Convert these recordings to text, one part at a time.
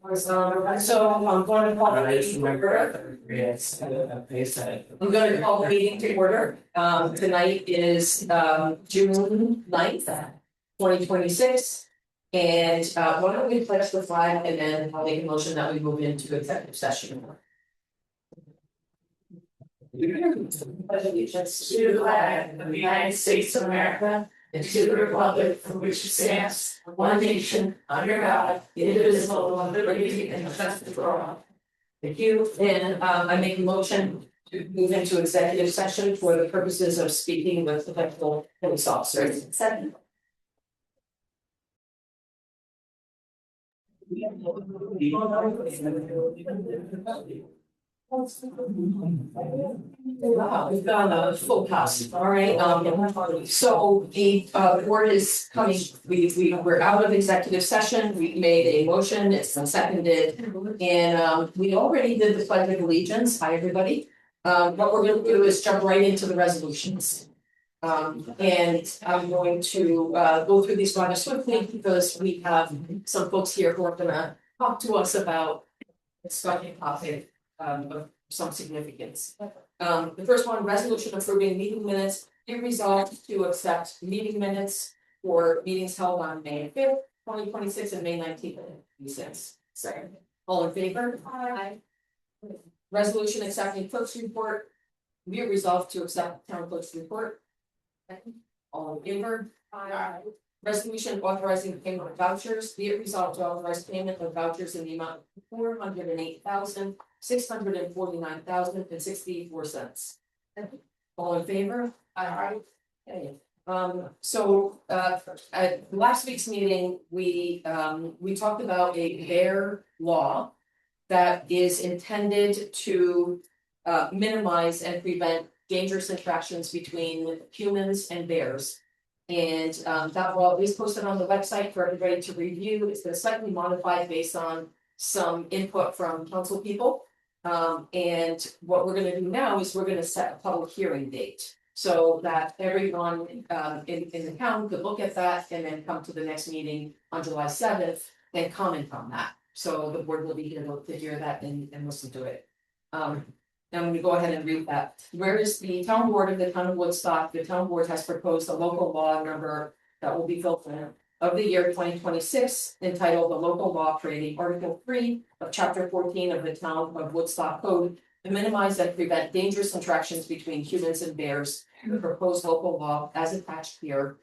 So I'm going to call the meeting to order. Yes, I'm going to call the meeting to order. Tonight is June 9th, 2026. And why don't we pledge the flag and then I'll make a motion that we move into executive session. Pledge allegiance to the flag of the United States of America and to the republic for which it stands, one nation, under God, indivisible, with liberty and justice for all. Thank you. And I make a motion to move into executive session for the purposes of speaking with potential police officers. Second. Wow, we've got a full house, all right, so the board is coming, we're out of executive session, we made a motion, it's been seconded. And we already did the pledge of allegiance, hi everybody. What we're gonna do is jump right into the resolutions. And I'm going to go through these rather swiftly because we have some folks here who are gonna talk to us about a starting topic of some significance. The first one, resolution approving meeting minutes, be resolved to accept meeting minutes for meetings held on May 5th, 2026 and May 19th, 2026. Second, all in favor? Aye. Resolution accepting clerk's report, be resolved to accept town clerk's report. Second, all in favor? Aye. Resolution authorizing the payment of vouchers, be it resolved to authorize payment of vouchers in the amount of $408,649,064. All in favor? Aye. Okay. So at last week's meeting, we talked about a bear law that is intended to minimize and prevent dangerous interactions between humans and bears. And that law is posted on the website for everybody to review. It's been slightly modified based on some input from council people. And what we're gonna do now is we're gonna set a public hearing date. So that everyone in the town could look at that and then come to the next meeting on July 7th and comment on that. So the board will be able to hear that and listen to it. I'm going to go ahead and read that. Whereas the town board of the town of Woodstock, the town board has proposed a local law number that will be filled in of the year 2026, entitled the local law creating Article 3 of Chapter 14 of the Town of Woodstock Code to minimize and prevent dangerous interactions between humans and bears. The proposed local law as attached here.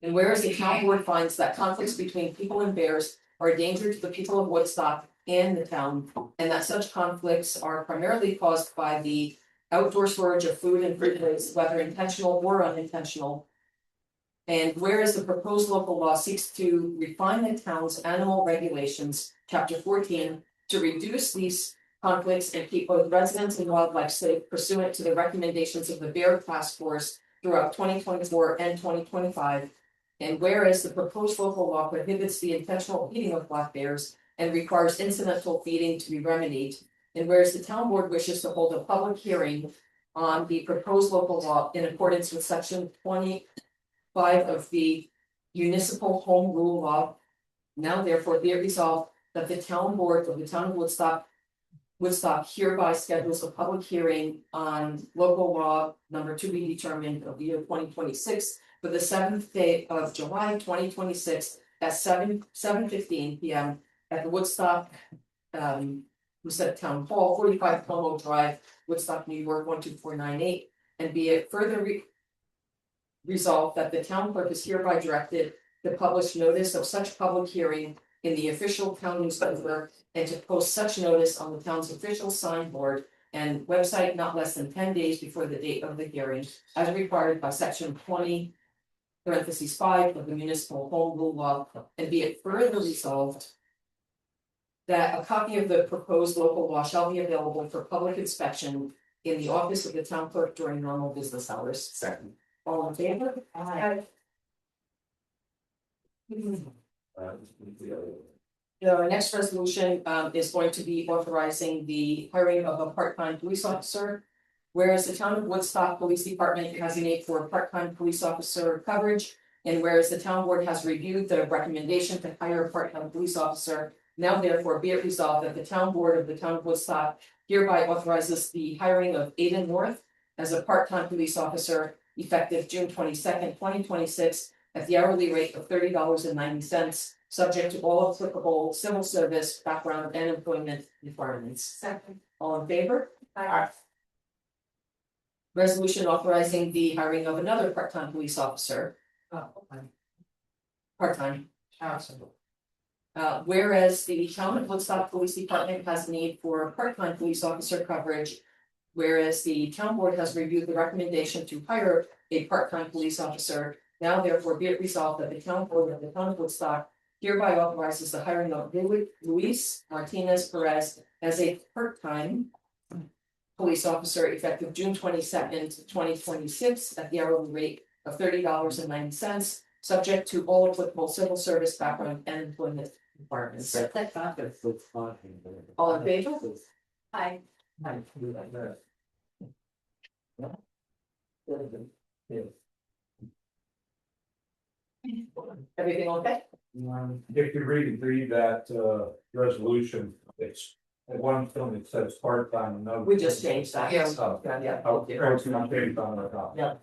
And whereas the town board finds that conflicts between people and bears are a danger to the people of Woodstock and the town, and that such conflicts are primarily caused by the outdoor storage of food and fruit waste, whether intentional or unintentional. And whereas the proposed local law seeks to refine the town's animal regulations, Chapter 14, to reduce these conflicts and keep both residents and wildlife safe pursuant to the recommendations of the Bear Task Force throughout 2024 and 2025. And whereas the proposed local law prohibits the intentional eating of black bears and requires incidental feeding to be remedied. And whereas the town board wishes to hold a public hearing on the proposed local law in accordance with section 25 of the municipal home rule law. Now therefore be it resolved that the town board of the town of Woodstock hereby schedules a public hearing on local law number to be determined of the year 2026 for the 7th day of July 2026 at 7:15 p.m. at the Woodstock, Town Hall, 45 Como Drive, Woodstock, New York, 12498. And be it further resolved that the town clerk is hereby directed to publish notice of such public hearing in the official town newspaper and to post such notice on the town's official signboard and website not less than 10 days before the date of the hearing, as required by section 20(5) of the municipal home rule law. And be it further resolved that a copy of the proposed local law shall be available for public inspection in the office of the town clerk during normal business hours. Second. All in favor? Aye. The next resolution is going to be authorizing the hiring of a part-time police officer. Whereas the town of Woodstock Police Department has a need for part-time police officer coverage. And whereas the town board has reviewed the recommendation to hire a part-time police officer Now therefore be it resolved that the town board of the town of Woodstock hereby authorizes the hiring of Aidan North as a part-time police officer effective June 22nd, 2026, at the hourly rate of $30.90, subject to all applicable civil service, background, and employment requirements. Second. All in favor? Aye. Resolution authorizing the hiring of another part-time police officer. Part-time. Whereas the town of Woodstock Police Department has need for part-time police officer coverage. Whereas the town board has reviewed the recommendation to hire a part-time police officer. Now therefore be it resolved that the town board of the town of Woodstock hereby authorizes the hiring of Luis Martinez Perez as a part-time police officer effective June 22nd, 2026, at the hourly rate of $30.90, subject to all applicable civil service, background, and employment requirements. All in favor? Aye. Everything okay? If you read that resolution, it's at one film it says part-time, another. We just changed that. Yeah. Oh, Yeah. okay, it's not based on the top. Yeah.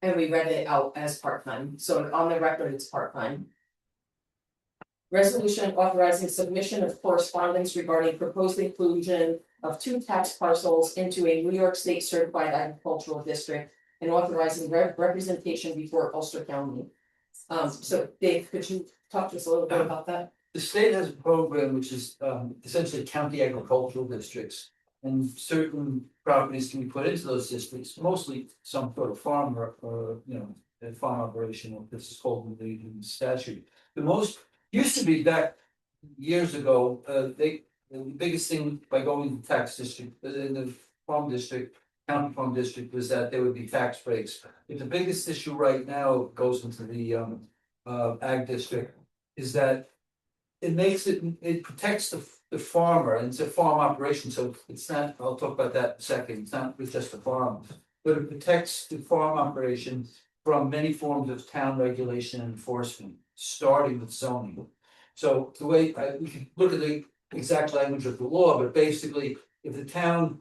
And we read it out as part-time, so on the record, it's part-time. Resolution authorizing submission of correspondence regarding proposed inclusion of 2 tax parcels into a New York State certified agricultural district. And authorizing representation before Ulster County. So Dave, could you talk to us a little bit about that? The state has a program which is essentially county agricultural districts. And certain properties can be put into those districts, mostly some sort of farm or a farm operation, this is called in the statute. The most used to be back years ago, the biggest thing by going to tax district, in the farm district, county farm district, was that there would be tax breaks. But the biggest issue right now goes into the ag district is that it protects the farmer, and it's a farm operation, so it's not, I'll talk about that in a second, it's not with just the farm. But it protects the farm operation from many forms of town regulation and enforcement, starting with zoning. So the way we can look at the exact language of the law, but basically, if the town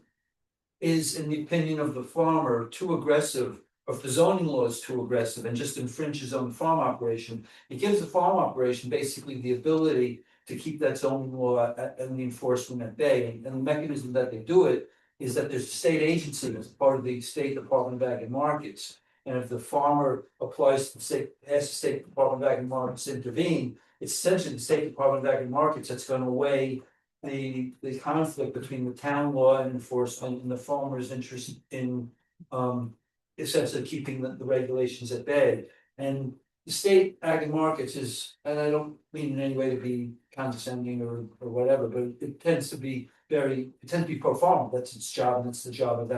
is, in the opinion of the farmer, too aggressive, or if the zoning law is too aggressive and just infringes on the farm operation, it gives the farm operation basically the ability to keep that zoning law and the enforcement at bay. And the mechanism that they do it is that there's a state agency as part of the State Department of Ag and Markets. And if the farmer applies to the state, asks the State Department of Ag and Markets to intervene, it's essentially the State Department of Ag and Markets that's going to weigh the conflict between the town law and enforcement and the farmer's interest in essentially keeping the regulations at bay. And the state ag and markets is, and I don't mean in any way to be condescending or whatever, but it tends to be pro farm. That's its job, and it's the job of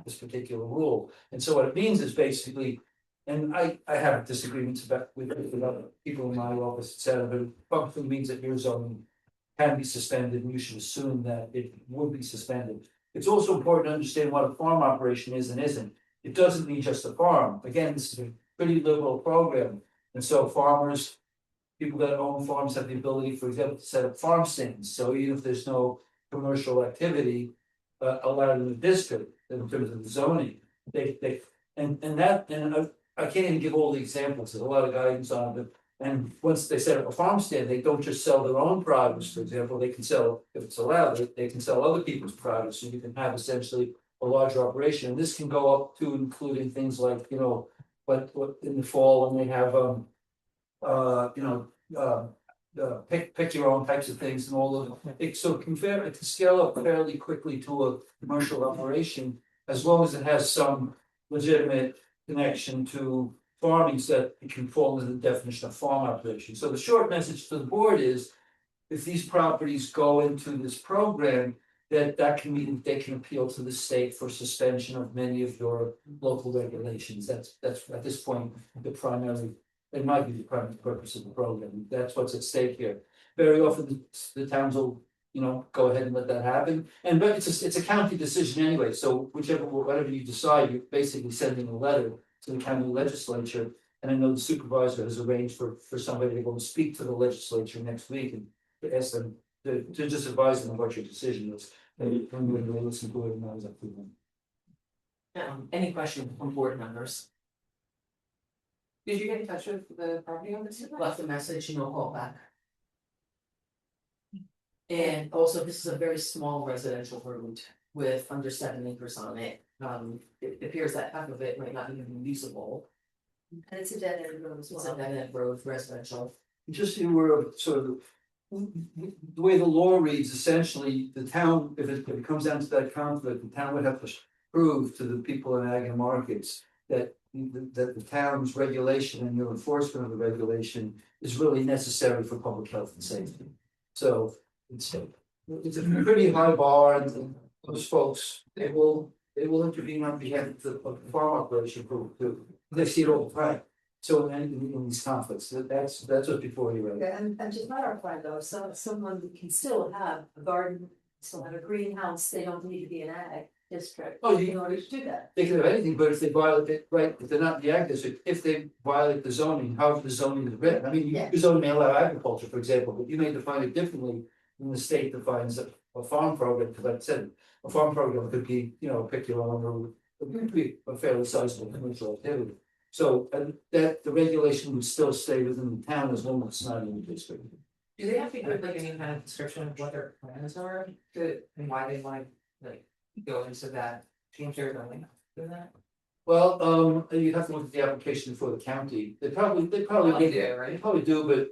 this particular rule. And so what it means is basically, and I have disagreements with other people in my office, etc., but it functionally means that your zoning can be suspended, and you should assume that it would be suspended. It's also important to understand what a farm operation is and isn't. It doesn't mean just a farm. Again, this is a pretty liberal program. And so farmers, people that own farms have the ability, for example, to set up farm stands. So even if there's no commercial activity allowed in the district, in terms of the zoning, I can't even give all the examples, there's a lot of guidance on it. And once they set up a farm stand, they don't just sell their own produce, for example, they can sell, if it's allowed, they can sell other people's produce, so you can have essentially a larger operation. And this can go up to including things like, what in the fall when they have pick your own types of things and all of it. So it can scale up fairly quickly to a commercial operation, as long as it has some legitimate connection to farming, so that it can fall into the definition of farm operation. So the short message to the board is, if these properties go into this program, that can mean they can appeal to the state for suspension of many of your local regulations. That's at this point it might be the primary purpose of the program. That's what's at stake here. Very often the towns will go ahead and let that happen. But it's a county decision anyway. So whatever you decide, you're basically sending a letter to the county legislature, And I know the supervisor has arranged for somebody to go and speak to the legislature next week and to ask them to just advise them about your decision. It's, and when they listen to it, and that was up to them. Any questions from board members? Did you get in touch with the property owners? Left a message, no call back. And also, this is a very small residential road with under 7 acres on it. It appears that half of it might not even be usable. And it's a dead end road as It's a well. dead end road, residential. Just so you were of sort of the way the law reads, essentially, the town, if it comes down to that conflict, the town would have to prove to the people in ag and markets that the town's regulation and your enforcement of the regulation is really necessary for public health and safety. So it's a pretty high bar, and those folks, they will intervene on behalf of the farm operation group too. They see it all the time. So in these conflicts, that's what's before you, right? Yeah, and just not our friend though, so someone can still have a garden, still have a greenhouse, they don't need to be an ag district. Oh, In order to do that. They can have anything, but if they violate it, right, if they're not in the ag district, if they violate the zoning, however the zoning is written, I mean, Yeah. you zoning may allow agriculture, for example, but you may define it differently. Than the state defines a farm program, because like I said, a farm program could be, pick your own, or it could be a fairly sizable commercial activity. So, that the regulation would still stay within the town as long as it's not in the district. Do they have to give like any kind of description of what their plans are and why they want to like go into that, change their zoning, do that? Well, you have to look at the application for the county, they probably They do. do, right? They probably do, but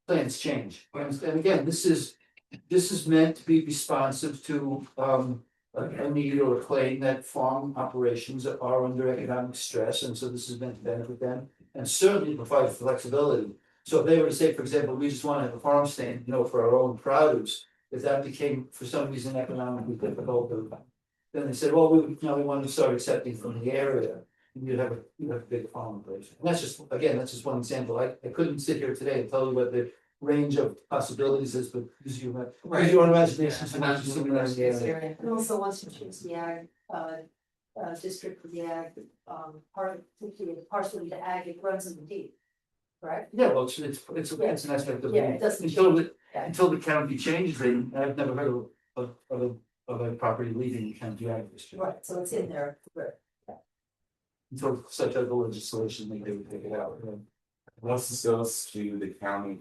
plans change. And again, this is meant to be responsive to a need or a claim that farm operations are under economic stress, and so this is meant to benefit them. And certainly provide flexibility. So if they were to say, for example, we just want to have a farm stand, for our own produce, if that became for some reason economically difficult, then they said, well, we want to start accepting from the area. And you'd have a big farm operation. And that's just one example. I couldn't sit here today and tell you what the range of possibilities is, but use your imagination to imagine something like that. And also once you choose the ag, district for the ag, partially the ag, it runs in the deep. Correct? Yeah, well, it's an aspect of Yeah, it. it doesn't. Until the county changes it, I've never heard of a property leaving the county ag district. Right, so it's in there, right. Until such other legislation, they would take it out. Once this goes to the county,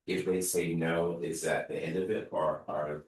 if they say no, is that the end of it, or are?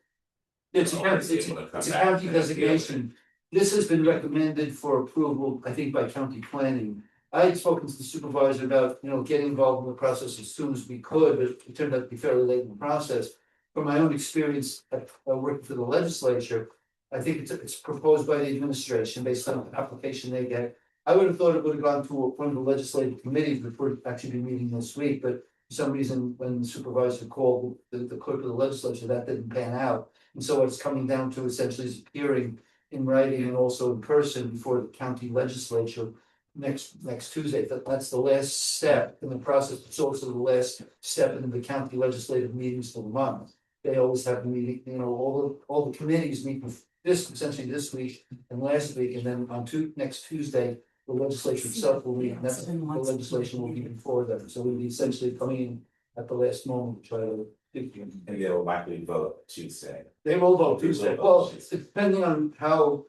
It's a county designation. This has been recommended for approval, I think, by county planning. I had spoken to the supervisor about, getting involved in the process as soon as we could, but it turned out to be fairly late in the process. From my own experience at working for the legislature, I think it's proposed by the administration based on the application they get. I would have thought it would have gone to one of the legislative committees, which would actually be meeting this week, but for some reason, when the supervisor called the clerk of the legislature, that didn't pan out. And so what's coming down to essentially is appearing in writing and also in person before the county legislature next Tuesday. That's the last step in the process. It's also the last step in the county legislative meetings for the month. They always have a meeting, all the committees meet essentially this week and last week, and then on next Tuesday, the legislature itself will meet, and that's the legislation will be before them. So we'll be essentially coming in at the last moment to try to. And they'll likely vote Tuesday. They will vote Tuesday. Well, depending on how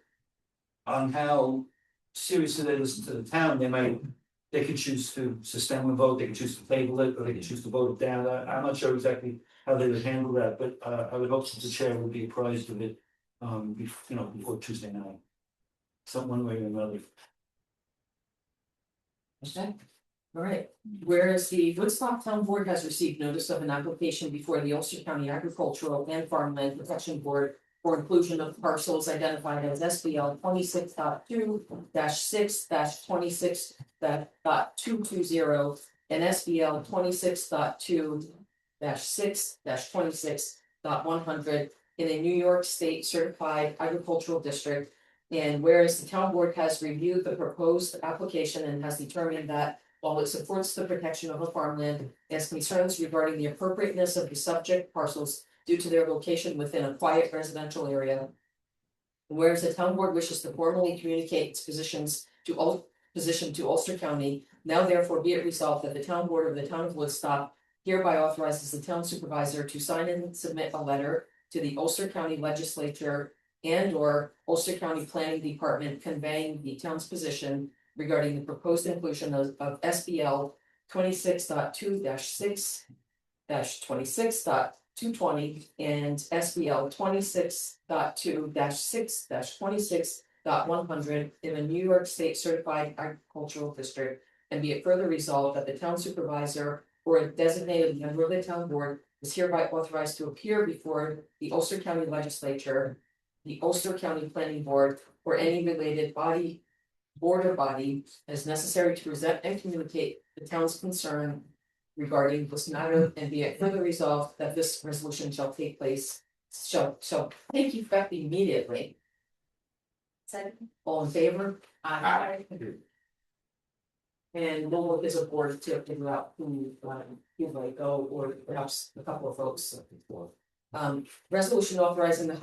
seriously they listen to the town, they could choose to suspend the vote, they could choose to table it, or they could choose to vote it down. I'm not sure exactly how they would handle that, but I would hope that the chair would be apprised of it, before Tuesday night. Some one way or another. Okay, all right, whereas the Woodstock Town Board has received notice of an application before the Ulster County Agricultural and Farmland Protection Board for inclusion of parcels identified as SBL 26.2-6-26.220 and SBL 26.2-6-26.100 in a New York State Certified Agricultural District. And whereas the town board has reviewed the proposed application and has determined that while it supports the protection of the farmland, it has concerns regarding the appropriateness of the subject parcels due to their location within a quiet residential area. Whereas the town board wishes to formally communicate its position to Ulster County, Now therefore be it resolved that the town board of the town of Woodstock hereby authorizes the town supervisor to sign and submit a letter to the Ulster County Legislature and or Ulster County Planning Department conveying the town's position regarding the proposed inclusion of SBL 26.2-6 26.220 and SBL 26.2-6-26.100 in a New York State Certified Agricultural District. And be it further resolved that the town supervisor or a designated member of the town board is hereby authorized to appear before the Ulster County Legislature, the Ulster County Planning Board, or any related body, board or body as necessary to present and communicate the town's concern regarding this matter, and be it further resolved that this resolution shall take effect immediately. Second. All in favor? Aye. And we'll work as a board to figure out who might go, or perhaps a couple of folks. Resolution authorizing the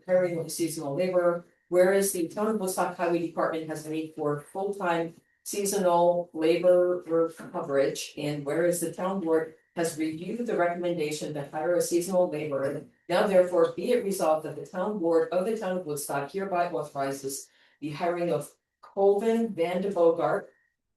hiring of seasonal labor, whereas the town of Woodstock Highway Department has a need for full-time seasonal labor coverage, and whereas the town board has reviewed the recommendation to hire a seasonal laborer, now therefore be it resolved that the town board of the town of Woodstock hereby authorizes the hiring of Colvin Van de Bogart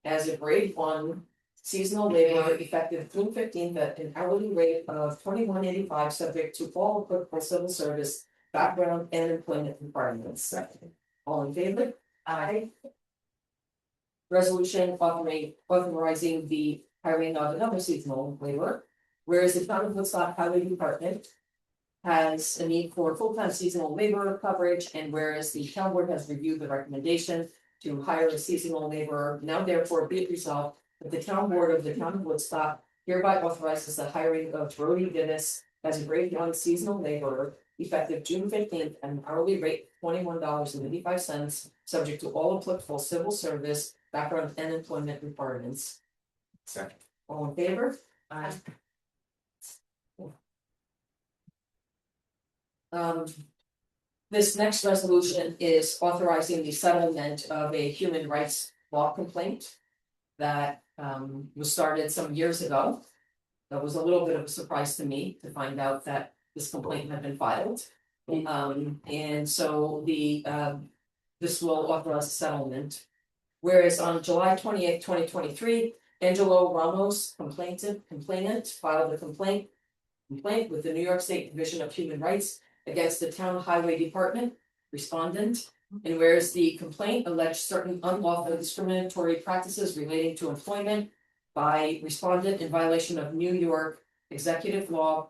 as a grade 1 seasonal laborer effective June 15th at an hourly rate of $21.85, subject to all applicable civil service background and employment requirements. All in favor? Aye. Resolution authorizing the hiring of another seasonal laborer, whereas the town of Woodstock Highway Department has a need for full-time seasonal laborer coverage, and whereas the town board has reviewed the recommendation to hire a seasonal laborer, now therefore be it resolved that the town board of the town of Woodstock hereby authorizes the hiring of Brody Dennis as a grade 1 seasonal laborer effective June 15th at an hourly rate of $21.85, subject to all applicable civil service, background and employment requirements. Second. All in favor? Aye. This next resolution is authorizing the settlement of a human rights law complaint that was started some years ago. That was a little bit of a surprise to me to find out that this complaint had been filed. And so this will authorize a settlement. Whereas on July 28th, 2023, Angelo Ramos, complainant, filed a complaint with the New York State Division of Human Rights against the Town Highway Department, respondent. And whereas the complaint alleged certain unlawful discriminatory practices relating to employment by respondent in violation of New York Executive Law,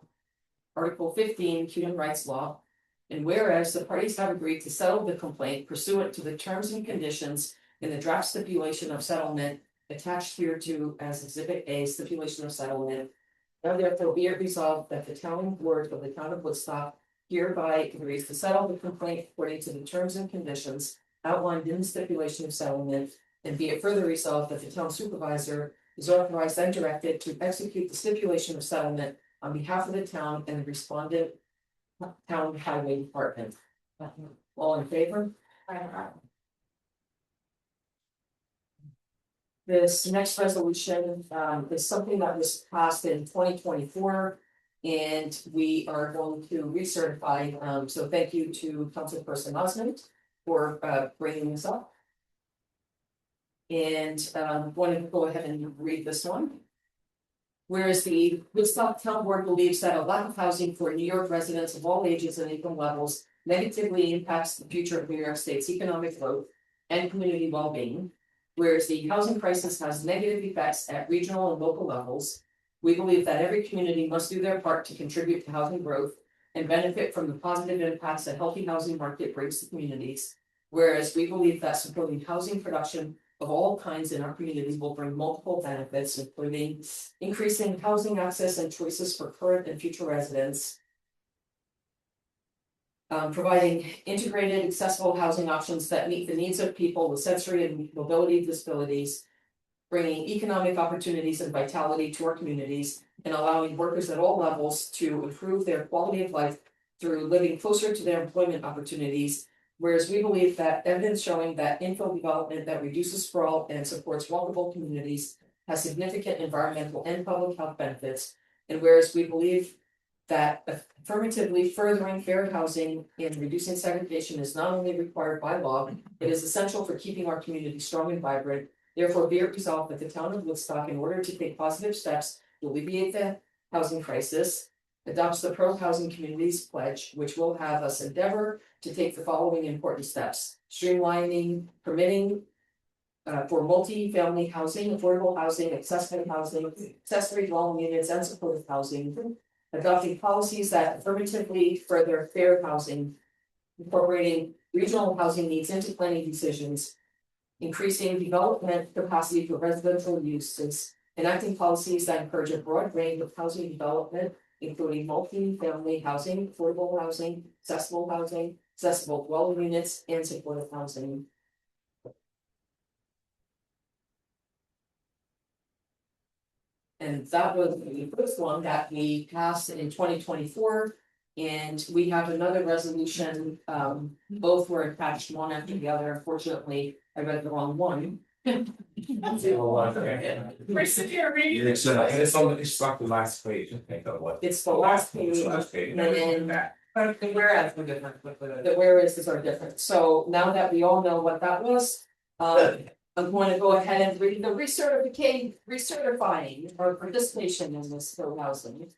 Article 15, Human Rights Law. And whereas the parties have agreed to settle the complaint pursuant to the terms and conditions in the draft stipulation of settlement attached here to as Exhibit A, stipulation of settlement. Now therefore be it resolved that the town board of the town of Woodstock hereby agrees to settle the complaint according to the terms and conditions outlined in the stipulation of settlement, and be it further resolved that the town supervisor is authorized and directed to execute the stipulation of settlement on behalf of the town and the respondent town highway department. All in favor? This next resolution is something that was passed in 2024. And we are going to recertify, so thank you to Councilperson Osmond for bringing this up. And I'm going to go ahead and read this one. Whereas the Woodstock Town Board believes that a lack of housing for New York residents of all ages and income levels negatively impacts the future of New York State's economic growth and community well-being. Whereas the housing crisis has negative effects at regional and local levels, we believe that every community must do their part to contribute to housing growth and benefit from the positive impacts a healthy housing market brings to communities. Whereas we believe that supporting housing production of all kinds in our communities will bring multiple benefits, including increasing housing access and choices for current and future residents, providing integrated, accessible housing options that meet the needs of people with sensory and mobility disabilities, bringing economic opportunities and vitality to our communities, and allowing workers at all levels to improve their quality of life through living closer to their employment opportunities. Whereas we believe that evidence showing that infill development that reduces sprawl and supports walkable communities has significant environmental and public health benefits. And whereas we believe that affirmatively furthering fair housing and reducing segregation is not only required by law, it is essential for keeping our community strong and vibrant. Therefore, be it resolved that the town of Woodstock, in order to take positive steps to alleviate the housing crisis, adopts the pro-housing communities pledge, which will have us endeavor to take the following important steps: streamlining permitting for multi-family housing, affordable housing, accessory dwelling units, and supportive housing. Adopting policies that affirmatively further fair housing, incorporating regional housing needs into planning decisions, increasing development capacity for residential uses, enacting policies that encourage a broad range of housing development, including multi-family housing, affordable housing, accessible dwelling units, and supportive housing. And that was the first one that we passed in 2024. And we have another resolution, both were attached one after the other. Unfortunately, I read the wrong one. Persevere, read. And it's on, it's like the last page, I think, of what. It's the last page, It's the last page. and then But the whereas were different, the whereas are different. So now that we all know what that was, I'm going to go ahead and read the recertifying or participation in this co-housing.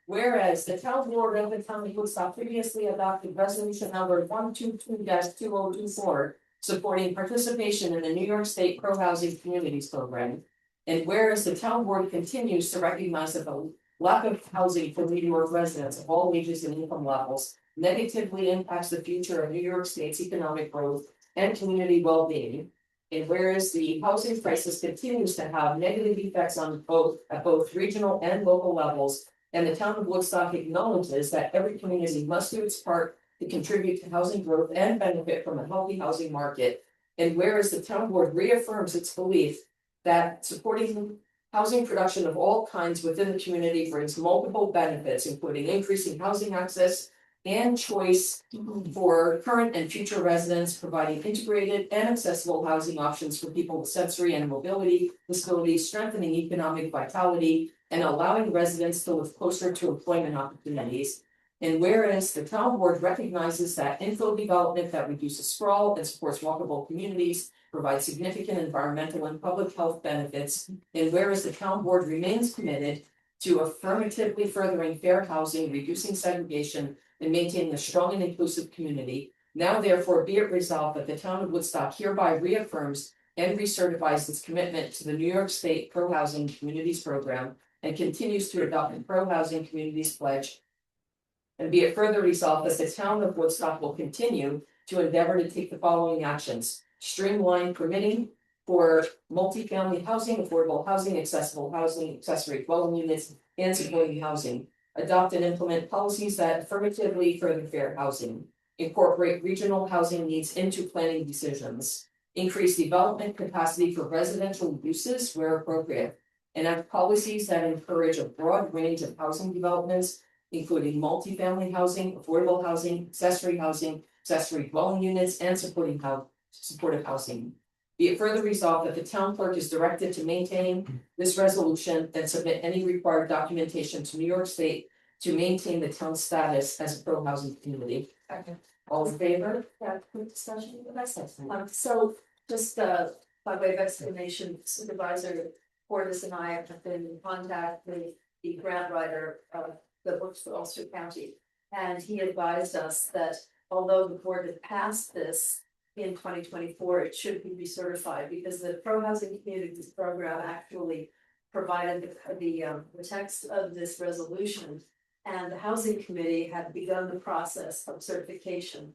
Whereas the town board of the town of Woodstock previously adopted resolution number 122-2024, supporting participation in the New York State Pro-Housing Communities Program. And whereas the town board continues to recognize that the lack of housing for New York residents of all ages and income levels negatively impacts the future of New York State's economic growth and community well-being. And whereas the housing crisis continues to have negative effects on both regional and local levels, and the town of Woodstock acknowledges that every community must do its part to contribute to housing growth and benefit from a healthy housing market. And whereas the town board reaffirms its belief that supporting housing production of all kinds within the community brings multiple benefits, including increasing housing access and choice for current and future residents, providing integrated and accessible housing options for people with sensory and mobility disabilities, strengthening economic vitality, and allowing residents to live closer to employment opportunities. And whereas the town board recognizes that infill development that reduces sprawl and supports walkable communities provides significant environmental and public health benefits, and whereas the town board remains committed to affirmatively furthering fair housing, reducing segregation, and maintaining a strong and inclusive community. Now therefore be it resolved that the town of Woodstock hereby reaffirms and recertifies its commitment to the New York State Pro-Housing Communities Program and continues to adopt the Pro-Housing Communities Pledge. And be it further resolved that the town of Woodstock will continue to endeavor to take the following actions: streamline permitting for multifamily housing, affordable housing, accessible housing, accessory dwelling units, and supporting housing. Adopt and implement policies that affirmatively further fair housing. Incorporate regional housing needs into planning decisions. Increase development capacity for residential uses where appropriate. Enact policies that encourage a broad range of housing developments, including multifamily housing, affordable housing, accessory dwelling units, and supportive housing. Be it further resolved that the town clerk is directed to maintain this resolution and submit any required documentation to New York State to maintain the town's status as a pro-housing community. All in favor? Yeah, quick discussion, so just by way of explanation, Supervisor Portis and I have been in contact with the grant writer that works for Ulster County. And he advised us that although the board had passed this in 2024, it should be recertified because the Pro-Housing Communities Program actually provided the text of this resolution. And the Housing Committee had begun the process of certification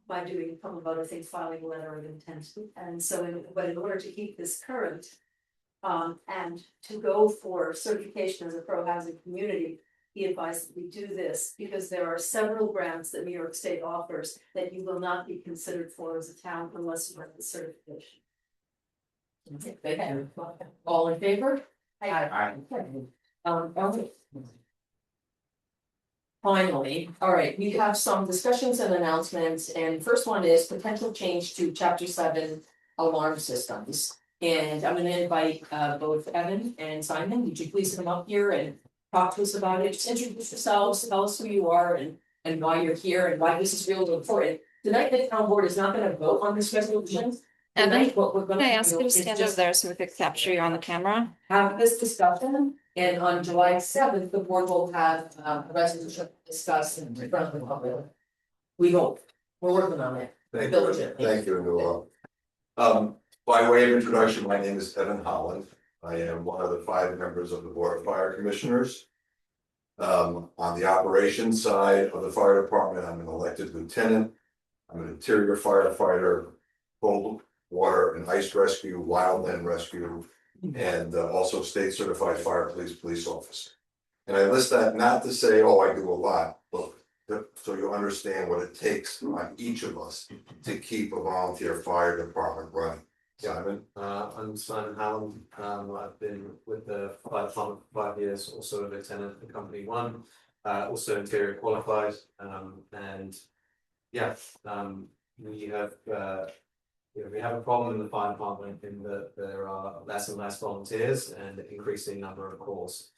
by doing, among other things, filing a letter of intent. And so in order to keep this current and to go for certification as a pro-housing community, he advised that we do this because there are several grants that New York State offers that you will not be considered for as a town unless you have the certification. Thank you. All in favor? Aye. Okay. Finally, all right, we have some discussions and announcements, and first one is potential change to chapter 7 alarm systems. And I'm gonna invite both Evan and Simon, would you please come up here and talk to us about it, just introduce yourselves, tell us who you are and why you're here and why this is really important. Tonight, the town board is not gonna vote on this resolution. Evan, Tonight, what we're gonna Can I ask do you to is stand over just there so we could capture you on the camera? have this discussion, and on July 7th, the board will have a resolution discussed in front of the public. We hope, we're working on it diligently. Thank you, Noel. By way of introduction, my name is Evan Holland. I am one of the 5 members of the Board of Fire Commissioners. On the operations side of the fire department, I'm an elected lieutenant. I'm an interior firefighter, cold water and ice rescue, wildland rescue, and also state certified fire police officer. And I list that not to say, oh, I do a lot, but so you understand what it takes on each of us to keep a volunteer fire department running. Simon? I'm Simon Hallam. I've been with the fire department for 5 years, also a lieutenant in Company 1, also interior qualified. And yeah, we have we have a problem in the fire department in that there are less and less volunteers and increasing number of calls.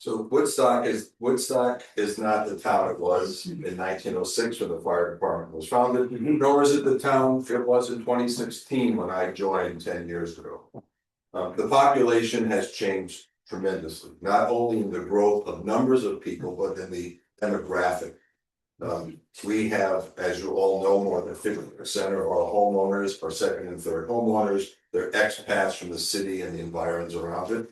So Woodstock is not the town it was in 1906 when the fire department was founded, nor is it the town it was in 2016 when I joined 10 years ago. The population has changed tremendously, not only in the growth of numbers of people, but in the demographic. We have, as you all know, more than 50% of our homeowners are second and third homeowners. They're expats from the city and the environs around it.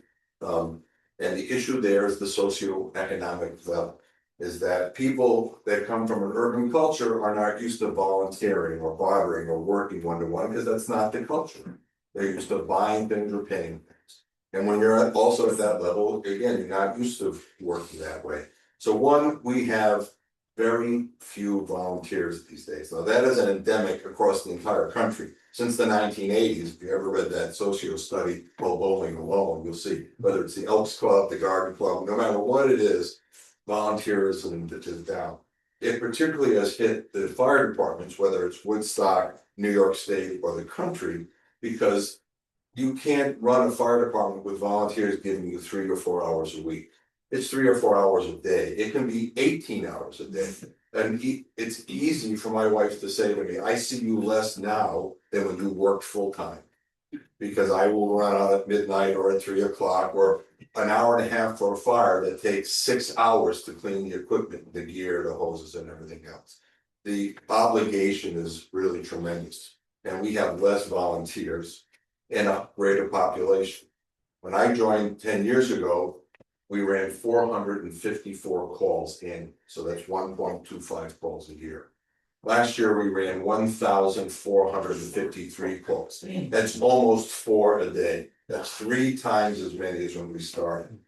And the issue there is the socioeconomic level, is that people that come from an urban culture are not used to volunteering or bartering or working one-to-one, because that's not the culture. They're used to buying things or paying things. And when you're also at that level, again, you're not used to working that way. So one, we have very few volunteers these days. Now that is an endemic across the entire country. Since the 1980s, if you ever read that socio study called Bowling Alone, you'll see whether it's the Elks Club, the Garden Club, no matter what it is, volunteerism is down. It particularly has hit the fire departments, whether it's Woodstock, New York State, or the country, because you can't run a fire department with volunteers giving you 3 or 4 hours a week. It's 3 or 4 hours a day. It can be 18 hours a day. And it's easy for my wife to say to me, I see you less now than when you worked full time. Because I will run out at midnight or at 3 o'clock or an hour and a half for a fire that takes 6 hours to clean the equipment, the gear, the hoses and everything else. The obligation is really tremendous. And we have less volunteers and a greater population. When I joined 10 years ago, we ran 454 calls in, so that's 1.25 calls a year. Last year, we ran 1,453 calls. That's almost 4 a day. That's 3 times as many as when we started.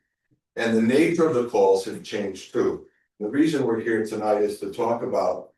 And the nature of the calls have changed too. The reason we're here tonight is to talk about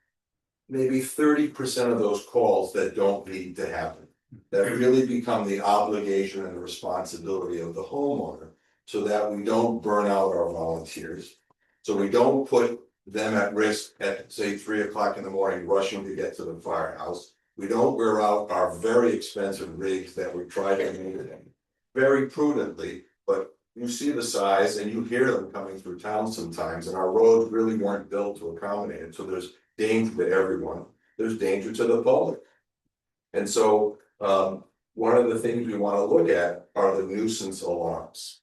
maybe 30% of those calls that don't need to happen, that really become the obligation and the responsibility of the homeowner, so that we don't burn out our volunteers, so we don't put them at risk at, say, 3 o'clock in the morning rushing to get to the firehouse. We don't wear out our very expensive rigs that we try to maintain very prudently, but you see the size and you hear them coming through town sometimes, and our roads really weren't built to accommodate it. So there's danger to everyone. There's danger to the public. And so one of the things we want to look at are the nuisance alarms.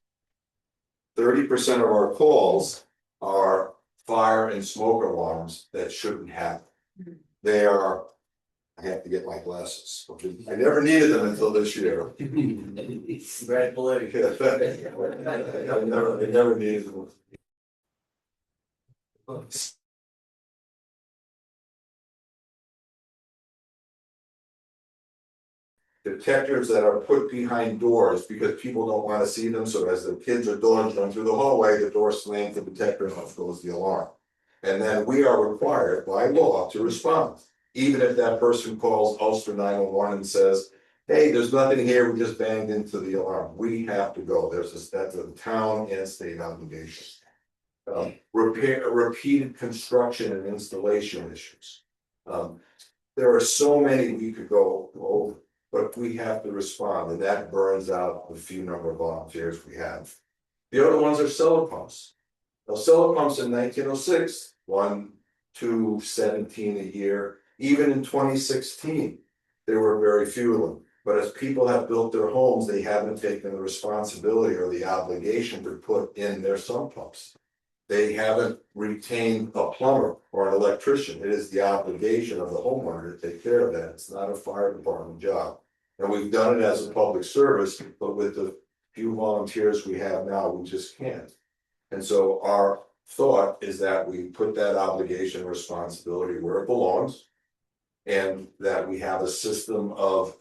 30% of our calls are fire and smoke alarms that shouldn't happen. They are, I have to get my glasses. I never needed them until this year. Congratulations. I never needed them. Detectors that are put behind doors because people don't want to see them, so as the kids or dogs run through the hallway, the door slams the detector and off goes the alarm. And then we are required by law to respond, even if that person calls Ulster 911 and says, hey, there's nothing here, we just banged into the alarm. We have to go. That's a town and state obligation. Repeated construction and installation issues. There are so many we could go over. but we have to respond, and that burns out the few number of volunteers we have. The other ones are solar pumps. Now, solar pumps in 1906, 1, 2, 17 a year, even in 2016, there were very few of them. But as people have built their homes, they haven't taken the responsibility or the obligation to put in their sump pumps. They haven't retained a plumber or an electrician. It is the obligation of the homeowner to take care of that. It's not a fire department job. And we've done it as a public service, but with the few volunteers we have now, we just can't. And so our thought is that we put that obligation and responsibility where it belongs. And that we have a system of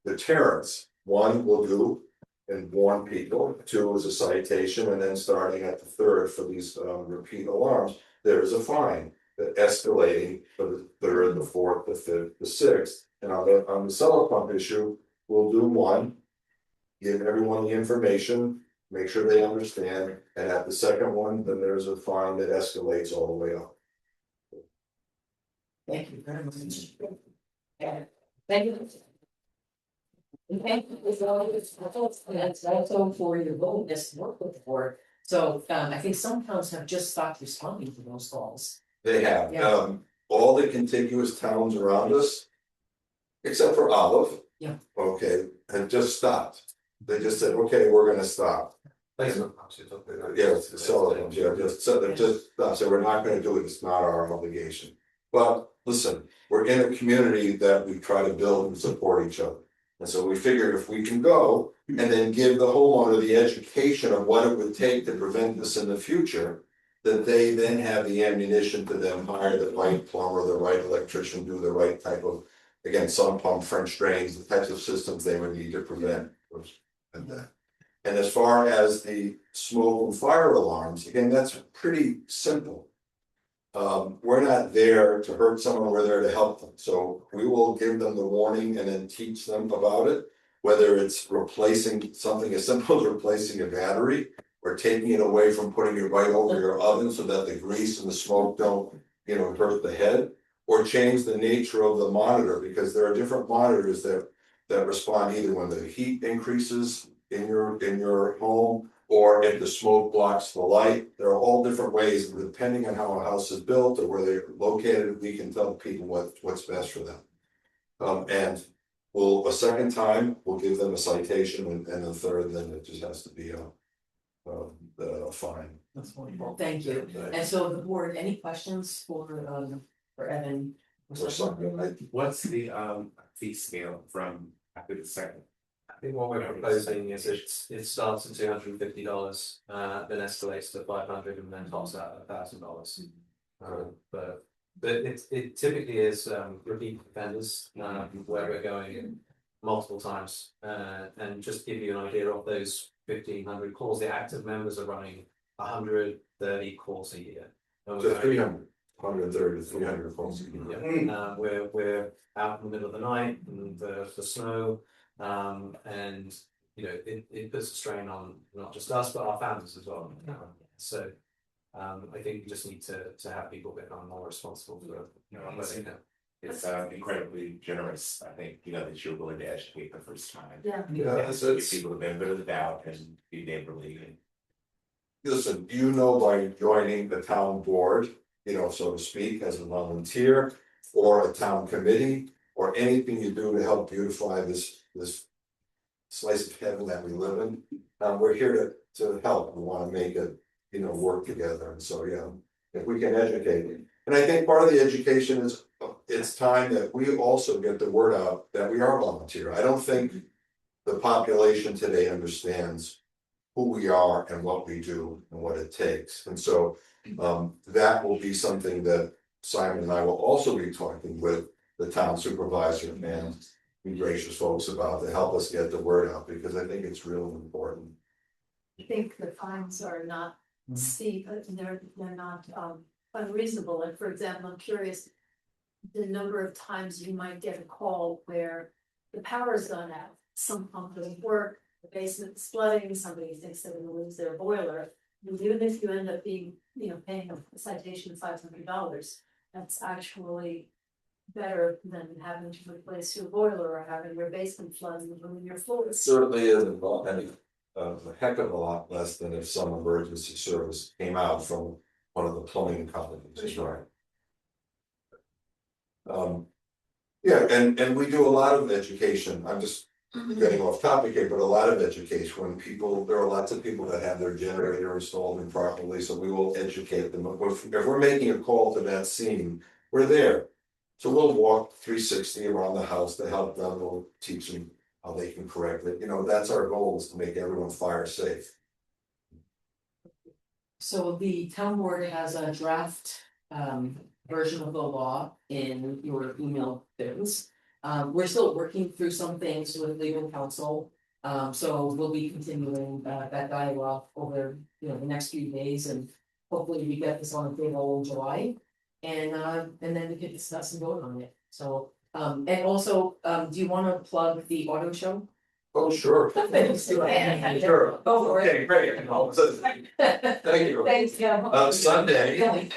deterrence. One will do and warn people, 2 is a citation, and then starting at the 3rd for these repeat alarms, there is a fine that escalating for the 3rd, the 4th, the 5th, the 6th. And on the solar pump issue, we'll do 1, give everyone the information, make sure they understand, and at the second one, then there's a fine that escalates all the way up. Thank you very much. Yeah, thank you. And thank you as always, and that's also for your willingness to work with the board. So I think some towns have just stopped responding to those calls. They have, Yeah. all the contiguous towns around us, except for Olive. Yeah. Okay, have just stopped. They just said, okay, we're gonna stop. Placement pumps you're talking about. Yeah, it's so, yeah, just said that, just stop, so we're not gonna do it, it's not our obligation. But listen, we're in a community that we try to build and support each other. And so we figured if we can go and then give the homeowner the education of what it would take to prevent this in the future. That they then have the ammunition to then hire the right plumber, the right electrician, do the right type of, again, sump pump, French drains, the types of systems they would need to prevent. And as far as the smoke and fire alarms, again, that's pretty simple. We're not there to hurt someone, we're there to help them, so we will give them the warning and then teach them about it. Whether it's replacing something as simple as replacing a battery, or taking it away from putting it right over your oven so that the grease and the smoke don't, hurt the head. Or change the nature of the monitor, because there are different monitors that respond either when the heat increases in your home. Or if the smoke blocks the light. There are all different ways, depending on how a house is built or where they're located, we can tell people what's best for them. And a second time, we'll give them a citation, and the third, then it just has to be a fine. That's wonderful, thank you. And so the board, any questions for Evan? Or something like, What's the fee scale from after the second? I think what we're proposing is it starts at $250, then escalates to $500 and then tops out at $1,000. But it typically is repeat offenders where we're going multiple times. And just to give you an idea of those 1,500 calls, the active members are running 130 calls a year. so 300, 130 to 300 calls a year. Yeah, we're out in the middle of the night and the snow. And it puts a strain on not just us but our families as well. So I think we just need to have people become more responsible for It's incredibly generous, I think, that you're willing to educate the first time. Yeah. Yeah, so Give people the benefit of the doubt and be neighborly and. listen, by joining the town board, so to speak, as a volunteer. Or a town committee, or anything you do to help beautify this slice of heaven that we live in. We're here to help, we wanna make it, work together, and so, if we can educate. And I think part of the education is, it's time that we also get the word out that we are volunteer. I don't think the population today understands who we are and what we do and what it takes, and so, that will be something that Simon and I will also be talking with the town supervisor and be gracious folks about to help us get the word out, because I think it's really important. I think the fines are not steep, and they're not unreasonable. And for example, I'm curious the number of times you might get a call where the power's gone out, some pump doesn't work, the basement's flooding, somebody thinks they're gonna lose their boiler. And even if you end up being, paying a citation of $500, that's actually better than having to replace your boiler or having your basement flooded when you're full. It certainly isn't any, a heck of a lot less than if some emergency service came out from one of the plumbing companies, is right. Yeah, and we do a lot of education, I'm just getting off topic here, but a lot of education, when people, there are lots of people that have their generator installed improperly, so we will educate them. If we're making a call to that scene, we're there. So we'll walk 360 around the house to help them, we'll teach them how they can correct it, you know, that's our goal, is to make everyone fire safe. So the town board has a draft version of the law in your email things. We're still working through some things with legal counsel. So we'll be continuing that dialogue over, you know, the next few days, and hopefully we get this on the table in July. And then we can discuss and vote on it. So and also, do you wanna plug the auto show? Oh, sure. Sure. Go for it. Okay, great. Thank you. Thanks, yeah. Sunday,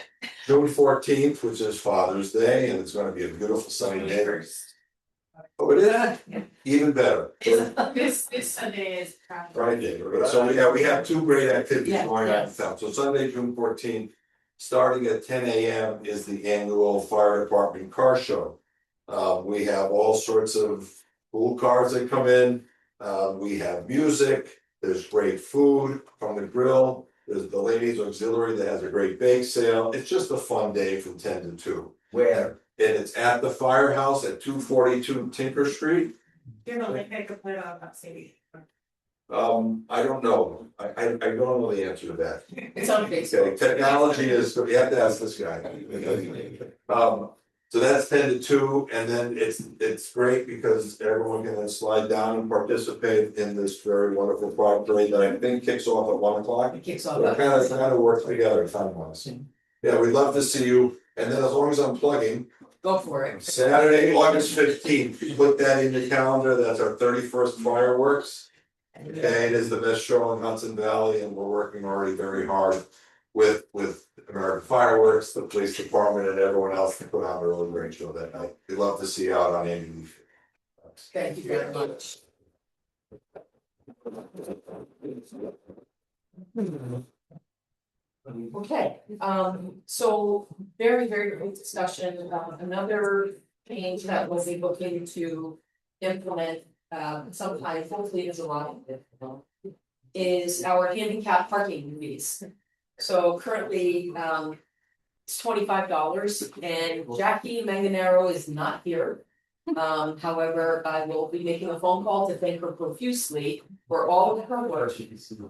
June 14th, which is Father's Day, and it's gonna be a beautiful sunny day. Oh, it is? Even better. This Sunday is. Friday, so we have two great activities Yeah, going on in yes. town, so Sunday, June 14th. Starting at 10 AM is the annual fire department car show. We have all sorts of cool cars that come in, we have music, there's great food from the grill. There's the ladies auxiliary that has a great bake sale, it's just a fun day from 10 to 2. Where? And it's at the firehouse at 242 Tinker Street. You know, like make a put on that city. I don't know, I don't know the answer to that. It's on Facebook. Okay, technology is, you have to ask this guy. So that's 10 to 2, and then it's great because everyone can then slide down and participate in this very wonderful parade that I think kicks off at 1 o'clock. It kicks So off. it kind of works together time wise. Yeah, we'd love to see you, and then as long as I'm plugging, Go for it. Saturday, August 15th, put that in your calendar, that's our 31st fireworks. Okay, it is the best show in Hudson Valley, and we're working already very hard with American Fireworks, the police department, and everyone else to put on a really great show that night. We'd love to see you out on Andy Lee. Thank you very much. Okay, so very great discussion, another change that we'll be looking to implement, sometime, hopefully in July. Is our handicap parking fees. So currently, it's $25, and Jackie Manganero is not here. However, I will be making a phone call to thank her profusely for all of her work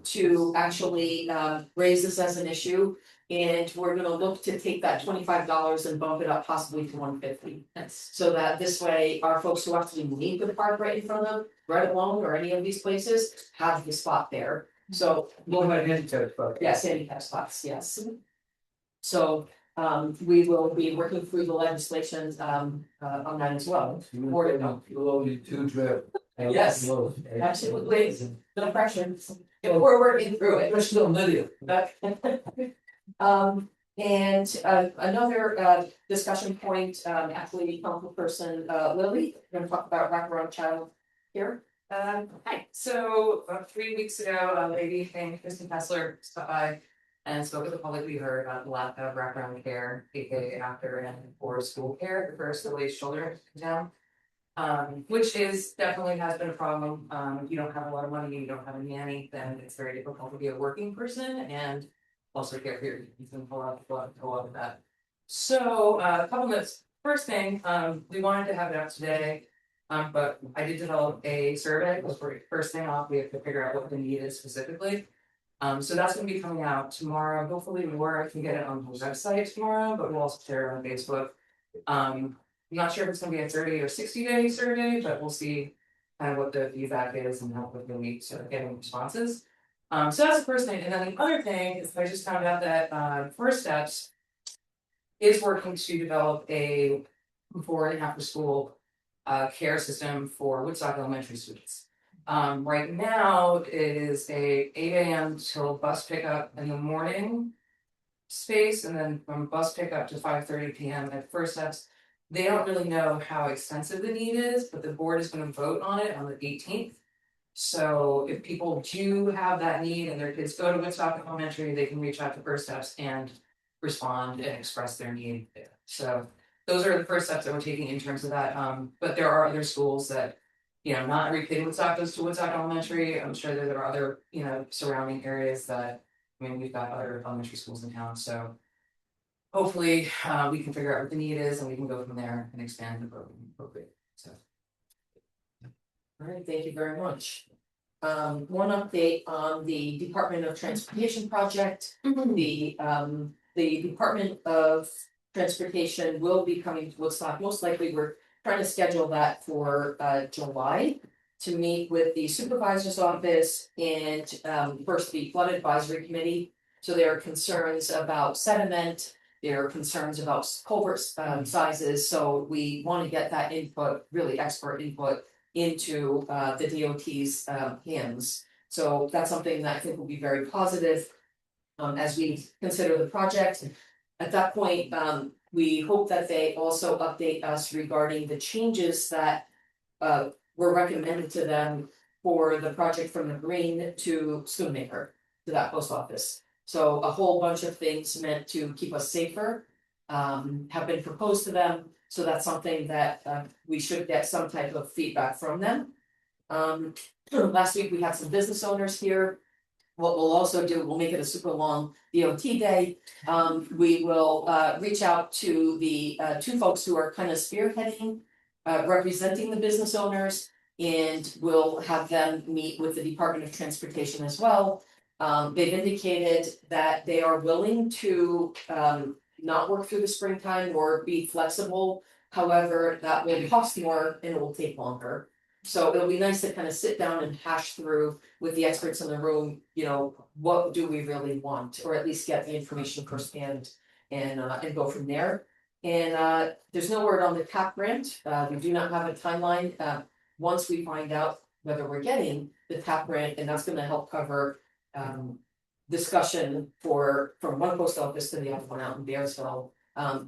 to actually raise this as an issue. And we're gonna look to take that $25 and bump it up possibly to $150. So that this way, our folks who actually need the park right in front of Red Alone or any of these places have the spot there. So What about handicap spot? yes, handicap spots, yes. So we will be working through the legislation on that as well. More to come. You'll only 2 draft. Yes, absolutely. No pressure. We're working through it. We're still Lydia. And another discussion point, actually, councilperson Lily, we're gonna talk about wraparound child here. Hi, so about 3 weeks ago, a lady named Kristen Kessler stopped by and spoke with the public. We heard about the lack of wraparound care, aka after and before school care for school-aged children in town. Which is definitely has been a problem. If you don't have a lot of money, you don't have a nanny, then it's very difficult to be a working person and also care for your kids and pull out of that. So a couple notes. First thing, we wanted to have it out today. But I did develop a survey, because first thing off, we have to figure out what the need is specifically. So that's gonna be coming out tomorrow, hopefully more, I can get it on the website tomorrow, but we'll also share it on Facebook. I'm not sure if it's gonna be a 30 or 60-day survey, but we'll see kind of what the feedback is and how quickly we start getting responses. So that's the first thing, and then the other thing is I just found out that First Steps is working to develop a before and after school care system for Woodstock Elementary students. Right now, it is a 8 AM till bus pickup in the morning space, and then from bus pickup to 5:30 PM at First Steps. They don't really know how extensive the need is, but the board is gonna vote on it on the 18th. So if people do have that need and their kids go to Woodstock Elementary, they can reach out to First Steps and respond and express their need there. So those are the first steps that we're taking in terms of that, but there are other schools that. You know, not every kid in Woodstock goes to Woodstock Elementary, I'm sure that there are other, you know, surrounding areas that, I mean, we've got other elementary schools in town, so. Hopefully, we can figure out what the need is and we can go from there and expand the program appropriately, so. All right, thank you very much. One update on the Department of Transportation project. The Department of Transportation will be coming to Woodstock, most likely we're trying to schedule that for July. To meet with the supervisor's office and first the flood advisory committee. So there are concerns about sediment, there are concerns about culvert sizes, so we want to get that input, really expert input. Into the DOT's hands, so that's something that I think will be very positive. As we consider the project, at that point, we hope that they also update us regarding the changes that. Were recommended to them for the project from the Green to Schoonmaker, to that post office. So a whole bunch of things meant to keep us safer, have been proposed to them. So that's something that we should get some type of feedback from them. Last week we had some business owners here. What we'll also do, we'll make it a super long DOT day. We will reach out to the two folks who are kind of spearheading, representing the business owners, and we'll have them meet with the Department of Transportation as well. They've indicated that they are willing to not work through the springtime or be flexible. However, that will cost more and it will take longer. So it'll be nice to kind of sit down and hash through with the experts in the room, you know, what do we really want, or at least get the information firsthand and go from there. And there's no word on the TAP grant. We do not have a timeline. Once we find out whether we're getting the TAP grant, and that's gonna help cover discussion from one post office to the other one out in Bearsville.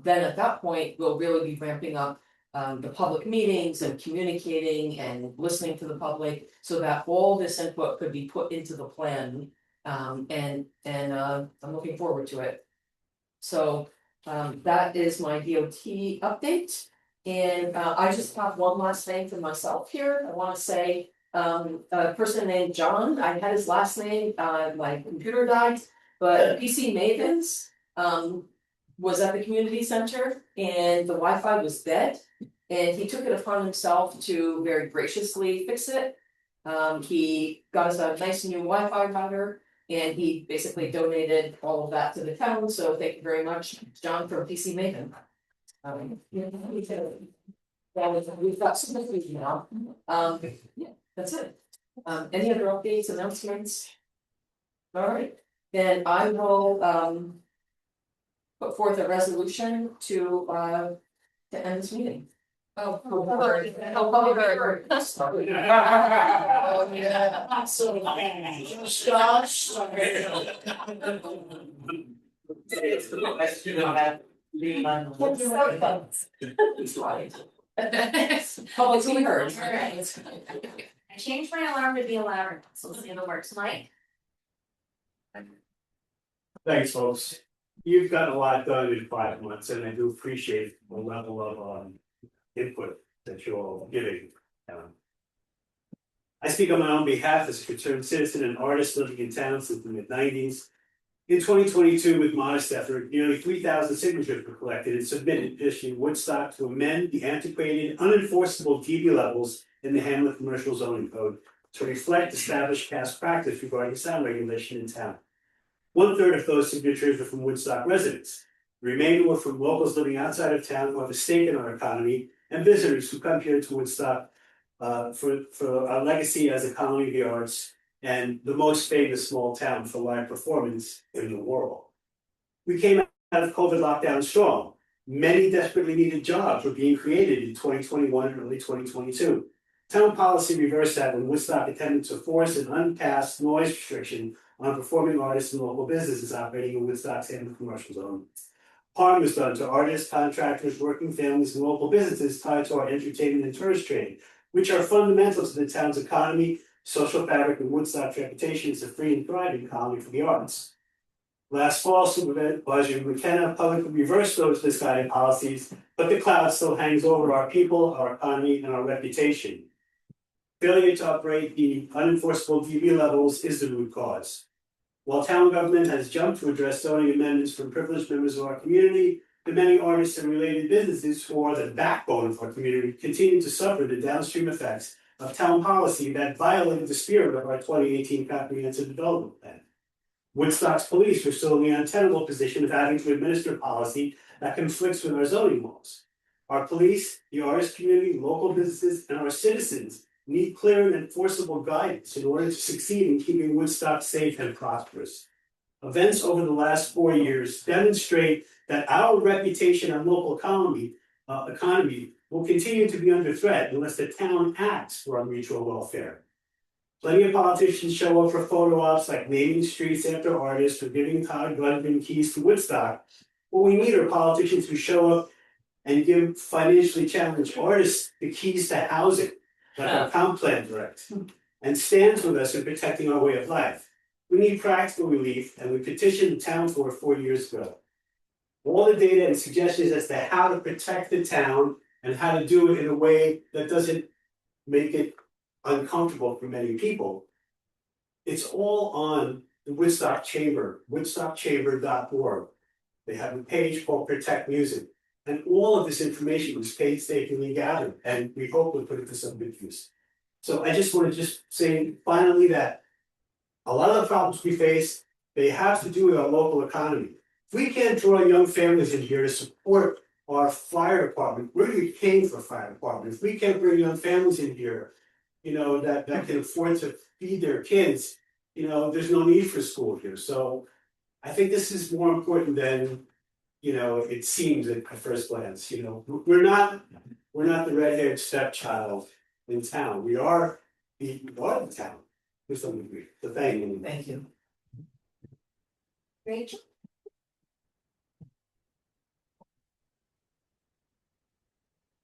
Then at that point, we'll really be ramping up the public meetings and communicating and listening to the public so that all this input could be put into the plan. And I'm looking forward to it. So that is my DOT update. And I just have one last thing for myself here. I want to say a person named John, I had his last name, my computer died, but PC Mavens was at the community center and the Wi-Fi was dead. And he took it upon himself to very graciously fix it. He got us a nice new Wi-Fi router and he basically donated all of that to the town. So thank you very much, John, from PC Maven. We've got some of these now. Yeah, that's it. Any other updates, announcements? All right, then I will put forth a resolution to end this meeting. Oh, public heard. Oh, yeah. Public heard. I changed my alarm to be a louder, so let's see if it works, Mike. Thanks, folks. You've gotten a lot done in 5 months, and I do appreciate the level of input that you're all giving. I speak on my own behalf as a concerned citizen and artist living in town since the mid-90s. In 2022, with modest effort, nearly 3,000 signatures were collected and submitted petitioning Woodstock to amend the antiquated, unenforceable dB levels in the Hamlet Commercial Zoning Code to reflect established past practice regarding sound regulation in town. 1/3 of those signatures were from Woodstock residents. The remainder were from locals living outside of town who have a stake in our economy and visitors who come here to Woodstock for our legacy as a colony of the arts and the most famous small town for live performance in the world. We came out of COVID lockdown strong. Many desperately needed jobs were being created in 2021 and early 2022. Town policy reversed that when Woodstock attempted to force an unpassed noise restriction on performing artists and local businesses operating in Woodstock's Hamlet Commercial Zone. Harm is done to artists, contractors, working families, and local businesses tied to our entertainment and tourist trade, which are fundamental to the town's economy, social fabric, and Woodstock's reputation as a free and thriving colony for the arts. Last fall, Supervisor McKenna publicly reversed those misguided policies, but the cloud still hangs over our people, our economy, and our reputation. Failure to upgrade the unenforceable DB levels is the root cause. While town government has jumped to address zoning amendments for privileged members of our community, the many artists and related businesses who are the backbone of our community continue to suffer the downstream effects of town policy that violated the spirit of our 2018 comprehensive development plan. Woodstock's police are still in the untenable position of having to administer policy that conflicts with our zoning laws. Our police, the artist community, local businesses, and our citizens need clear and enforceable guidance in order to succeed in keeping Woodstock safe and prosperous. Events over the last 4 years demonstrate that our reputation and local economy will continue to be under threat unless the town acts for our mutual welfare. Plenty of politicians show up for photo ops like naming streets after artists or giving Todd Gundgren keys to Woodstock. What we need are politicians who show up and give financially challenged artists the keys to housing, like our comp plan director, and stands with us in protecting our way of life. We need practical relief, and we petitioned the town for it 4 years ago. All the data and suggestions as to how to protect the town and how to do it in a way that doesn't make it uncomfortable for many people. It's all on the Woodstock Chamber, woodstockchamber.org. They have a page called Protect Music. And all of this information was painstakingly gathered, and we hope we'll put it to some good use. So I just want to say finally that a lot of the problems we face, they have to do with our local economy. If we can't draw young families in here to support our fire department, we're getting paid for fire department. If we can't bring young families in here, that can afford to feed their kids, there's no need for school here. So I think this is more important than, it seems at first glance. We're not the red-haired stepchild in town. We are the town to some degree. So thank you. Rachel?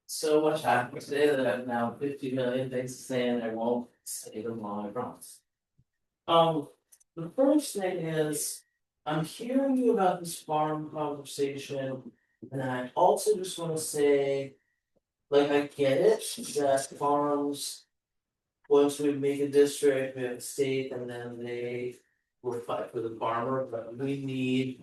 So much happened today that I've now 50 million things to say and I won't say them all, I promise. The first thing is, I'm hearing you about this farm conversation, and I also just want to say, like, I get it, that farms, once we make a district, we have a state, and then they will fight for the farmer, but we need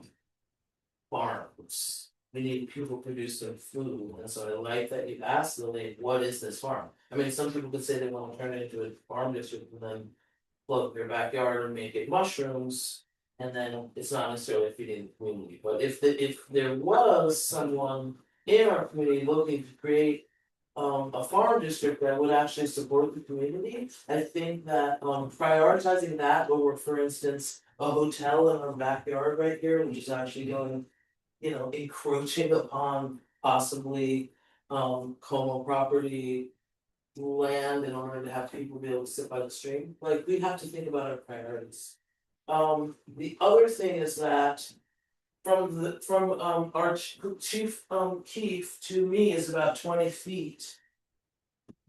farms. We need people producing food, and so I like that you asked Lily, what is this farm? I mean, some people could say they want to turn it into a farm district and then plug their backyard and make it mushrooms, and then it's not necessarily feeding the community. But if there was someone in our community looking to create a farm district that would actually support the community, I think that prioritizing that over, for instance, a hotel in our backyard right here, which is actually going, encroaching upon possibly Como property land in order to have people be able to sit by the stream. Like, we have to think about our priorities. The other thing is that from our chief Keefe to me is about 20 feet.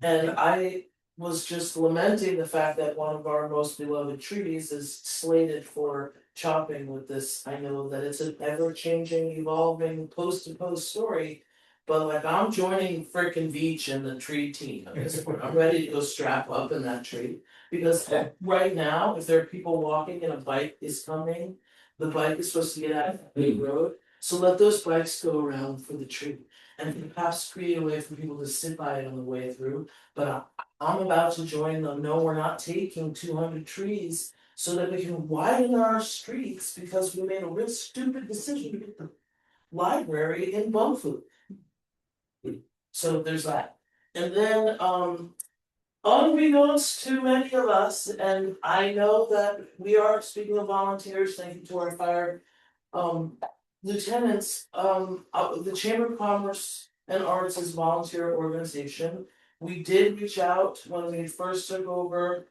And I was just lamenting the fact that one of our most beloved trees is slated for chopping with this. I know that it's an ever-changing, evolving post-to-post story, but like, I'm joining frickin' Beach and the tree team at this point. I'm ready to go strap up in that tree, because right now, if there are people walking and a bike is coming, the bike is supposed to get out of the road, so let those bikes go around for the tree. And perhaps create a way for people to sit by it on the way through, but I'm about to join them. No, we're not taking 200 trees so that we can widen our streets, because we made a real stupid decision to get the library in Bumfoot. So there's that. And then unbeknownst to many of us, and I know that we are, speaking of volunteers, thank you to our fire lieutenants, the Chamber of Commerce and Arts is a volunteer organization. We did reach out when we first took over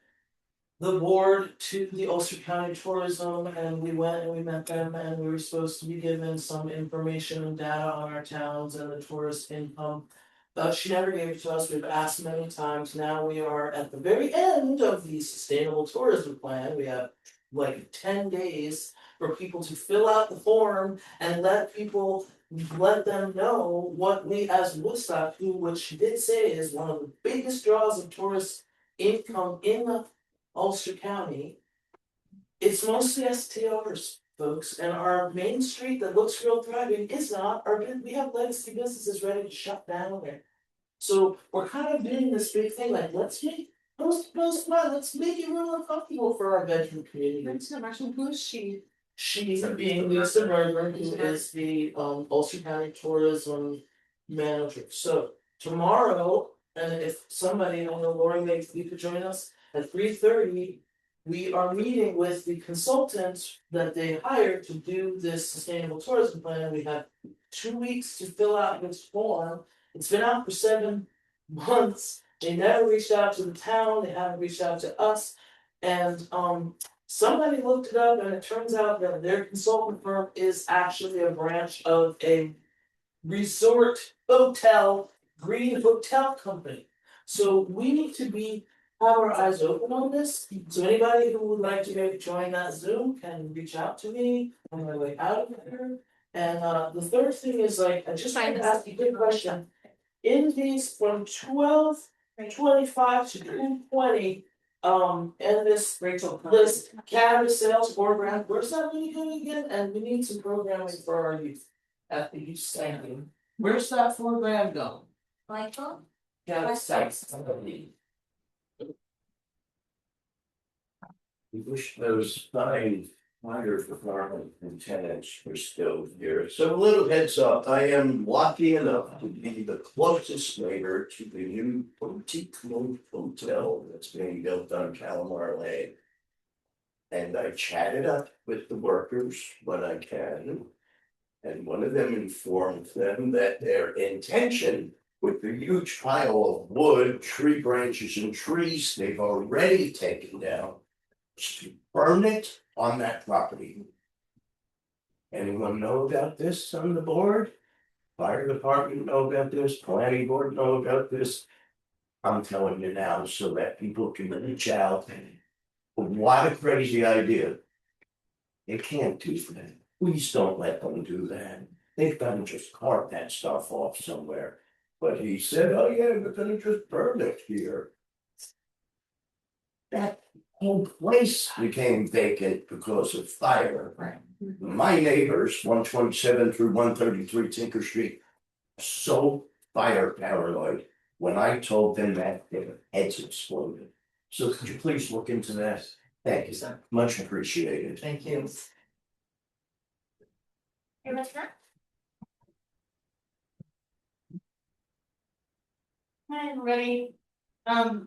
the board to the Ulster County Tourism, and we went and we met them, and we were supposed to be given some information and data on our towns and the tourist income. She never gave it to us, we've asked many times, now we are at the very end of the sustainable tourism plan, we have like 10 days for people to fill out the form and let them know what we as Woodstock, which she did say is one of the biggest draws of tourist income in the Ulster County. It's mostly STRs, folks, and our main street that looks real thriving is not, we have legacy businesses ready to shut down there. So we're kind of doing this big thing, like, let's make let's make it real uncomfortable for our veteran community. Who is she? She's being Lisa Berger, who is the Ulster County Tourism Manager. So tomorrow, and if somebody, I don't know, Lori, maybe you could join us at 3:30. We are meeting with the consultants that they hired to do this sustainable tourism plan. We have 2 weeks to fill out this form. It's been out for 7 months. They never reached out to the town, they haven't reached out to us. And somebody looked it up and it turns out that their consultant firm is actually a branch of a resort hotel, green hotel company. So we need to have our eyes open on this. So anybody who would like to maybe join that Zoom can reach out to me on my way out of here. And the third thing is, like, I just wanted to ask you a good question. In these from 12:25 to 2:20, and this list, cannabis sales program, where's that really going again? And we need some programming for our youth at the youth stadium. Where's that program going? Michael? Yeah, We wish those fine fire department lieutenants were still here. So a little heads up, I am lucky enough to be the closest neighbor to the new boutique hotel that's being built on Calamar Lane. And I chatted up with the workers when I can. And one of them informed them that their intention with the huge pile of wood, tree branches and trees they've already taken down to burn it on that property. Anyone know about this on the board? Fire department know about this, planning board know about this. I'm telling you now so that people can reach out. What a crazy idea. They can't do that. Please don't let them do that. They've got to just cart that stuff off somewhere. But he said, oh yeah, we're gonna just burn it here. That whole place became vacant because of fire. Right. My neighbors, 127 through 133 Tinker Street, so fire paranoid. When I told them that, their heads exploded. So could you please look into that? Thank you, much appreciated. Thank you. Hi, everybody. I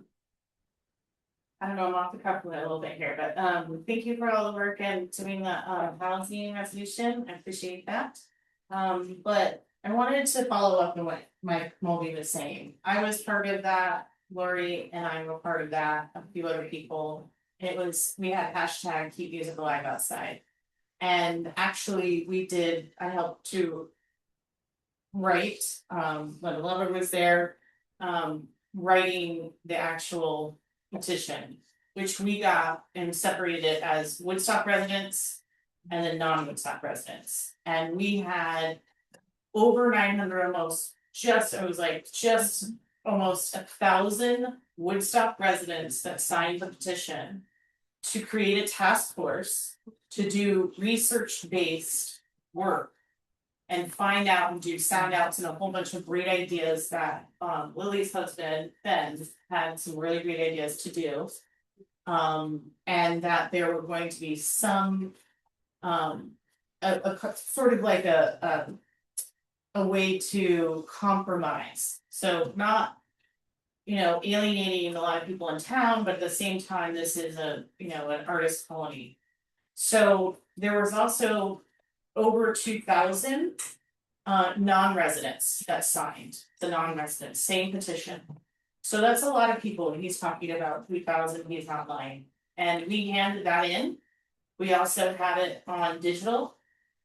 don't know, I'm off the cuff a little bit here, but thank you for all the work and doing the housing resolution. I appreciate that. But I wanted to follow up on what Mike Mulvey was saying. I was part of that, Lori and I were part of that, a few other people. We had hashtag keep music alive outside. And actually I helped to write, when Lover was there, writing the actual petition, which we got and separated it as Woodstock residents and then non-Woodstock residents. And we had over 900 almost, just almost 1,000 Woodstock residents that signed the petition to create a task force to do research-based work and find out and do sound outs and a whole bunch of great ideas that Lily's husband, Ben, had some really great ideas to do. And that there were going to be some sort of like a way to compromise. So not, alienating a lot of people in town, but at the same time, this is an artist colony. So there was also over 2,000 non-residents that signed, the non-residents, same petition. So that's a lot of people, and he's talking about 3,000, he's not lying. And we handed that in. We also have it on digital.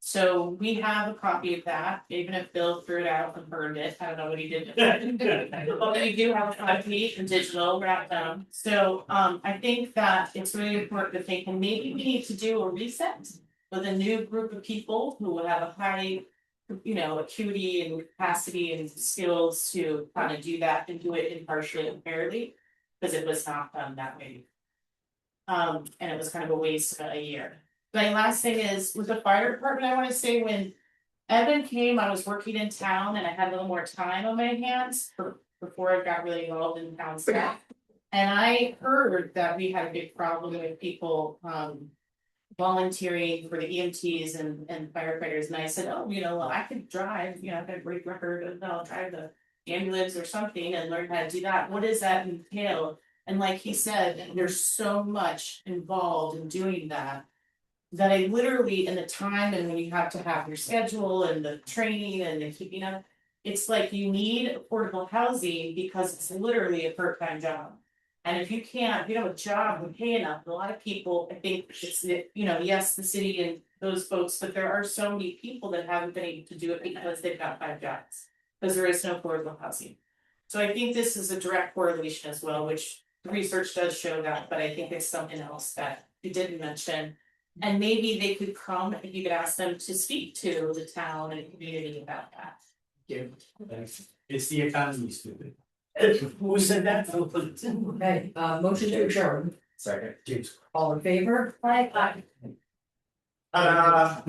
So we have a copy of that, even if Bill threw it out and burned it, I don't know what he did. But we do have a copy in digital wrapped down, so I think that it's really important to think, and maybe we need to do a reset. With a new group of people who will have a high, acuity and capacity and skills to kind of do that and do it impartially and fairly. Because it was not done that way. And it was kind of a waste of a year. My last thing is with the fire department, I wanna say when Evan came, I was working in town and I had a little more time on my hands before I got really involved in town staff. And I heard that we had a big problem with people volunteering for the EMTs and firefighters, and I said, oh, well, I could drive, I've got a great record of, I'll drive the ambulance or something and learn how to do that. What does that entail? And like he said, there's so much involved in doing that. That I literally, in the time and when you have to have your schedule and the training and the keeping up, it's like you need affordable housing because it's literally a part-time job. And if you don't have a job and pay enough, a lot of people, I think it's, yes, the city and those folks, but there are so many people that haven't been able to do it because they've got 5 jobs. Because there is no affordable housing. So I think this is a direct correlation as well, which the research does show that, but I think it's something else that you didn't mention. And maybe they could come, if you could ask them to speak to the town and community about that. It's the economy, stupid. Who said that? Okay, motion to adjourn, Second. James. all in favor? Bye. Uh.